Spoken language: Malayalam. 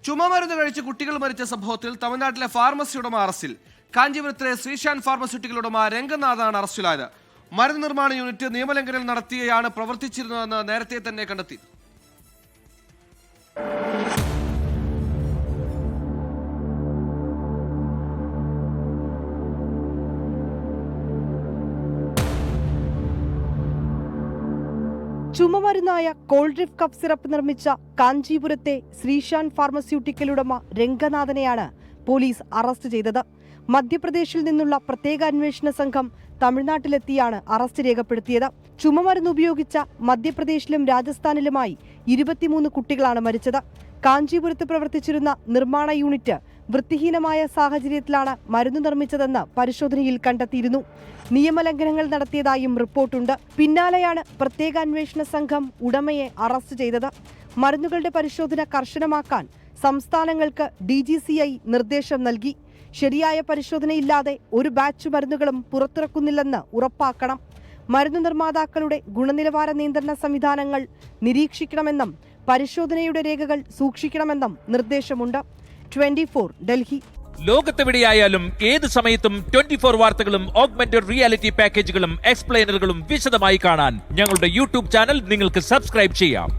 ചുമമരുന്ന് കഴിച്ച് കുട്ടികൾ മരിച്ച സംഭവത്തിൽ തമിഴ്നാട്ടിലെ ഫാർമസി ഉടമ അറസ്റ്റിൽ. കാഞ്ചീപുരത്തിലെ ശ്രീശാൻ ഫാർമസ്യൂട്ടിക്കൽ ഉടമ രംഗനാഥാണ് അറസ്റ്റിലായത്. മരുന്ന് നിർമ്മാണ യൂണിറ്റ് നിയമലംഘനം നടത്തിയാണ് പ്രവർത്തിച്ചിരുന്നതെന്ന് നേരത്തെ തന്നെ കണ്ടെത്തി. ചുമമരുന്നായ കോൾഡ്രിഫ് കഫ് സിറപ്പ് നിർമ്മിച്ച കാഞ്ചീപുരത്തെ ശ്രീശാൻ ഫാർമസ്യൂട്ടിക്കൽ ഉടമ രംഗനാഥനെയാണ് പോലീസ് അറസ്റ്റ് ചെയ്തത്. മധ്യപ്രദേശിൽ നിന്നുള്ള പ്രത്യേക അന്വേഷണ സംഘം തമിഴ്നാട്ടിലെത്തിയാണ് അറസ്റ്റ് രേഖപ്പെടുത്തിയത്. ചുമമരുന്ന് ഉപയോഗിച്ച മധ്യപ്രദേശിലും രാജസ്ഥാനിലുമായി 23 കുട്ടികളാണ് മരിച്ചത്. കാഞ്ചീപുരത്ത് പ്രവർത്തിച്ചിരുന്ന നിർമ്മാണ യൂണിറ്റ് വൃത്തിഹീനമായ സാഹചര്യത്തിലാണ് മരുന്ന് നിർമ്മിച്ചതെന്ന് പരിശോധനയിൽ കണ്ടെത്തിയിരുന്നു. നിയമലംഘനങ്ങൾ നടത്തിയതായും റിപ്പോർട്ടുണ്ട്. പിന്നാലെയാണ് പ്രത്യേക അന്വേഷണ സംഘം ഉടമയെ അറസ്റ്റ് ചെയ്തത്. മരുന്നുകളുടെ പരിശോധന കർശനമാക്കാൻ സംസ്ഥാനങ്ങൾക്ക് DGCI നിർദ്ദേശം നൽകി. ശരിയായ പരിശോധനയില്ലാതെ ഒരു ബാച്ച് മരുന്നുകളും പുറത്തിറക്കുന്നില്ലെന്ന് ഉറപ്പാക്കണം. മരുന്ന് നിർമ്മാതാക്കളുടെ ഗുണനിലവാര നിയന്ത്രണ സംവിധാനങ്ങൾ നിരീക്ഷിക്കണമെന്നും പരിശോധനയുടെ രേഖകൾ സൂക്ഷിക്കണമെന്നും നിർദ്ദേശമുണ്ട്. 24 ഡൽഹി. ലോകത്തെവിടെയായാലും ഏത് സമയത്തും 24 വാർത്തകളും ഓഗ്മെന്റഡ് റിയാലിറ്റി പാക്കേജുകളും എക്സ്പ്ലെയിനറുകളും വിശദമായി കാണാൻ ഞങ്ങളുടെ YouTube ചാനൽ നിങ്ങൾക്ക് സബ്സ്ക്രൈബ് ചെയ്യാം.